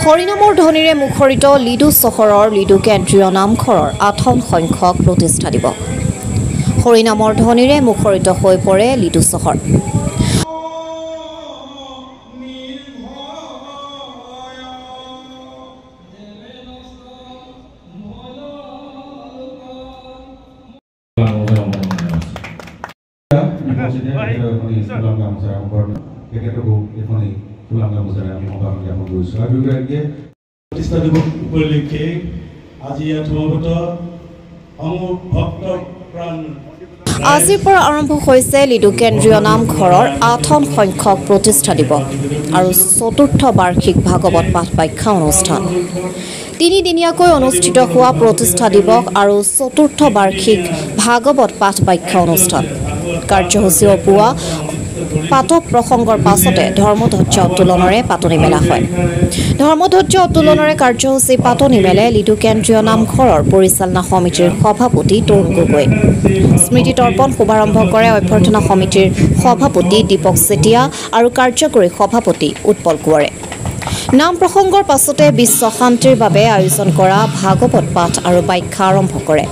হৰিনামৰ ধ্বনিৰে মুখৰিত লিডু চহৰৰ লিডু কেন্দ্ৰীয় নামঘৰৰ ৮ম সংখ্যক প্ৰতিষ্ঠা দিৱস। হৰিনামৰ ধ্বনিৰে মুখৰিত হৈ পৰে লিডু চহৰ। প্ৰতিষ্ঠা দিৱস উপলক্ষে আজি আজিৰ পৰা আৰম্ভ হৈছে লিডু কেন্দ্ৰীয় নামঘৰৰ ৮ম সংখ্যক প্ৰতিষ্ঠা দিৱস আৰু ৪ৰ্থ বাৰ্ষিক ভাগৱত পাঠ ব্যাখ্যা অনুষ্ঠান। তিনিদিনীয়াকৈ অনুষ্ঠিত হোৱা প্ৰতিষ্ঠা দিৱস আৰু ৪ৰ্থ বাৰ্ষিক ভাগৱত পাঠ ব্যাখ্যা অনুষ্ঠান কাৰ্যসূচী পুৱা পাতক প্ৰসংগৰ পাছতে ধৰ্মধ্বজ উত্তোলনেৰে পাতনি মেলা হয়। ধৰ্মধ্বজ উত্তোলনেৰে কাৰ্যসূচী পাতনি মেলে লিডু কেন্দ্ৰীয় নামঘৰৰ পৰিচালনা সমিতিৰ সভাপতি তৰুণ গগৈ। স্মৃতি তৰ্পণ শুভাৰম্ভ কৰে অভ্যৰ্থনা সমিতিৰ সভাপতি দীপক চেতিয়া আৰু কাৰ্যকৰী সভাপতি উৎপল কোঁৱৰে। নাম প্ৰসংগৰ পাছতে বিশ্ব শান্তিৰ বাবে আয়োজন কৰা ভাগৱত পাঠ আৰু ব্যাখ্যা আৰম্ভ কৰে।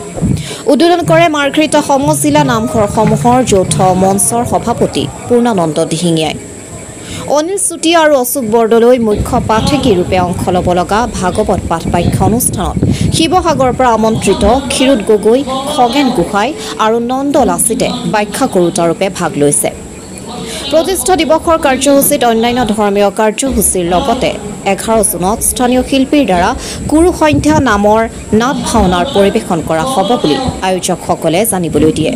উদ্বোধন কৰে মাৰ্ঘেৰিটা সমজিলা নামঘৰসমূহৰ যৌথ মঞ্চৰ সভাপতি পূৰ্ণানন্দ দিহিঙীয়াই। অনিল চুতীয়া আৰু অশোক বৰদলৈ মুখ্য পাঠকী ৰূপে অংশ ল'ব লগা ভাগৱত পাঠ ব্যাখ্যা অনুষ্ঠানত শিৱসাগৰৰ পৰা আমন্ত্ৰিত ক্ষীৰোদ গগৈ, খগেন গোহাঁই আৰু নন্দ লাচিতে ব্যাখ্যা কৰোঁতাৰূপে ভাগ লৈছে। প্ৰতিষ্ঠা দিৱসৰ কাৰ্যসূচীত অন্যান্য ধৰ্মীয় কাৰ্যসূচীৰ লগতে 11 জুনত স্থানীয় শিল্পীৰ দ্বাৰা কুৰু সন্ধ্যা নামৰ নাট ভাওনাৰ পৰিৱেশন কৰা হ'ব বুলি আয়োজকসকলে জানিবলৈ দিয়ে।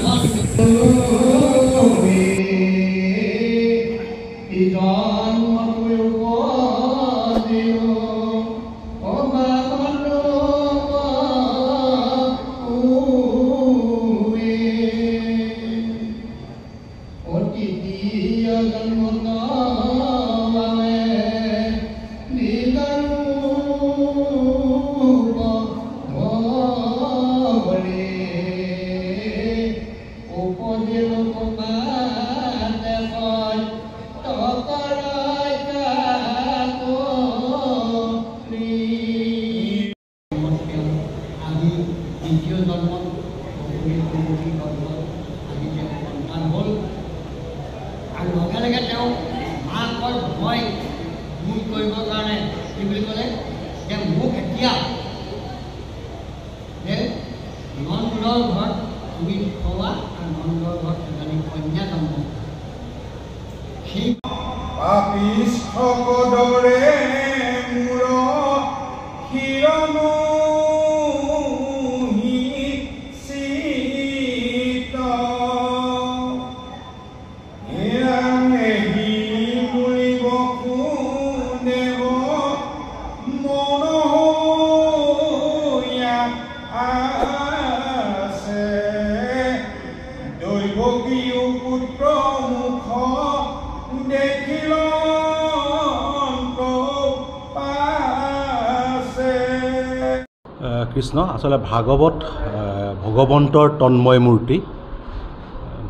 কৃষ্ণ আসলে ভাগৱত ভগৱন্তৰ তন্ময় মূৰ্তি।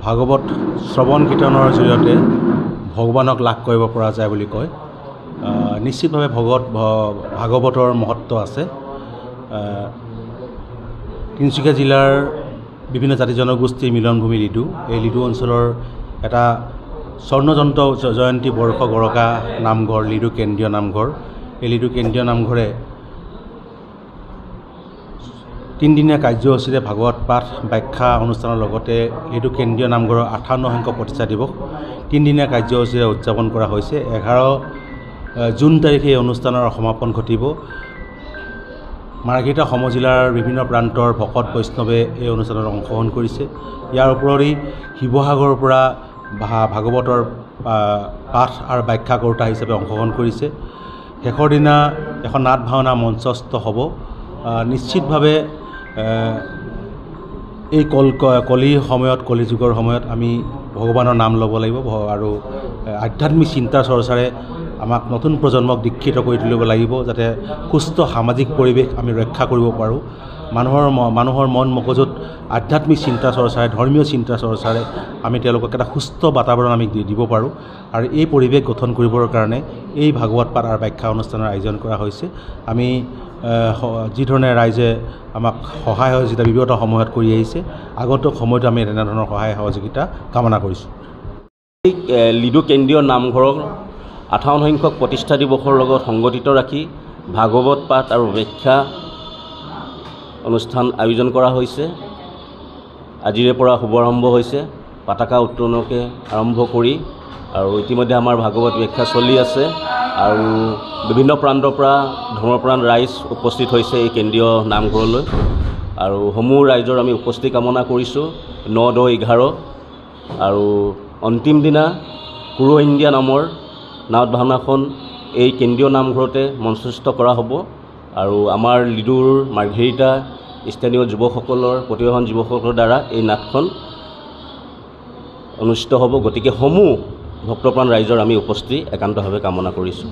ভাগৱত শ্ৰৱণ কীৰ্তনৰ জৰিয়তে ভগৱানক লাভ কৰিব পৰা যায় বুলি কয়। নিশ্চিতভাৱে ভাগৱতৰ মহত্ব আছে। তিনিচুকীয়া জিলাৰ বিভিন্ন জাতি জনগোষ্ঠীৰ মিলনভূমি লিডু। এই লিডু অঞ্চলৰ এটা স্বৰ্ণজয়ন্ত জয়ন্তী বৰ্ষ গৰকা নামঘৰ লিডু কেন্দ্ৰীয় নামঘৰ। এই লিডু কেন্দ্ৰীয় নামঘৰে তিনিদিনীয়া কাৰ্যসূচীৰে ভাগৱত পাঠ ব্যাখ্যা অনুষ্ঠানৰ লগতে লিডু কেন্দ্ৰীয় নামঘৰৰ 58 সংখ্যক প্ৰতিষ্ঠা দিৱস তিনিদিনীয়া কাৰ্যসূচীৰে উদযাপন কৰা হৈছে। 11 জুন তাৰিখে এই অনুষ্ঠানৰ সমাপন ঘটিব। মাৰ্ঘেৰিটা সমজিলাৰ বিভিন্ন প্ৰান্তৰ ভকত বৈষ্ণৱে এই অনুষ্ঠানত অংশগ্ৰহণ কৰিছে। ইয়াৰ উপৰি শিৱসাগৰৰ পৰা ভাগৱতৰ পাঠ আৰু ব্যাখ্যা কৰোঁতা হিচাপে অংশগ্ৰহণ কৰিছে। শেষৰ দিনা এখন নাট ভাওনা মঞ্চস্থ হ'ব। নিশ্চিতভাৱে এই কলিযুগৰ সময়ত আমি ভগৱানৰ নাম ল'ব লাগিব আৰু আধ্যাত্মিক চিন্তা চৰ্চাৰে আমাক নতুন প্ৰজন্মক দীক্ষিত কৰি তুলিব লাগিব, যাতে সুস্থ সামাজিক পৰিৱেশ আমি ৰক্ষা কৰিব পাৰোঁ। মানুহৰ মন মগজুত আধ্যাত্মিক চিন্তা চৰ্চাৰে ধৰ্মীয় চিন্তা চৰ্চাৰে আমি তেওঁলোকক এটা সুস্থ বাতাবৰণ আমি দিব পাৰোঁ আৰু এই পৰিৱেশ গঠন কৰিবৰ কাৰণে এই ভাগৱত পাঠ আৰু ব্যাখ্যা অনুষ্ঠানৰ আয়োজন কৰা হৈছে। আমি যিধৰণে ৰাইজে আমাক সহায় সহযোগিতা বিগত সময়ত কৰি আহিছে, আগন্তুক সময়তো আমি তেনেধৰণৰ সহায় সহযোগিতা কামনা কৰিছোঁ। লিডু কেন্দ্ৰীয় নামঘৰৰ 58 সংখ্যক প্ৰতিষ্ঠা দিৱসৰ লগত সংগঠিত ৰাখি ভাগৱত পাঠ আৰু ব্যাখ্যা অনুষ্ঠান আয়োজন কৰা হৈছে। আজিৰে পৰা শুভাৰম্ভ হৈছে, পতাকা উত্তোলনকে আৰম্ভ কৰি আৰু ইতিমধ্যে আমাৰ ভাগৱত ব্যাখ্যা চলি আছে আৰু বিভিন্ন প্ৰান্তৰ পৰা ধৰ্মপ্ৰাণ ৰাইজ উপস্থিত হৈছে এই কেন্দ্ৰীয় নামঘৰলৈ আৰু সমূহ ৰাইজৰ আমি উপস্থিতি কামনা কৰিছোঁ। 9-10-11 আৰু অন্তিম দিনা কুৰু ইণ্ডিয়া নামৰ নাট ভাওনাখন এই কেন্দ্ৰীয় নামঘৰতে মঞ্চস্থ কৰা হ'ব আৰু আমাৰ লিডুৰ মাৰ্ঘেৰিটা স্থানীয় যুৱকসকলৰ প্ৰতিভাৱান যুৱকসকলৰ দ্বাৰা এই নাটখন অনুষ্ঠিত হ'ব। গতিকে সমূহ ভক্তপ্ৰাণ ৰাইজৰ আমি উপস্থিতি একান্তভাৱে কামনা কৰিছোঁ।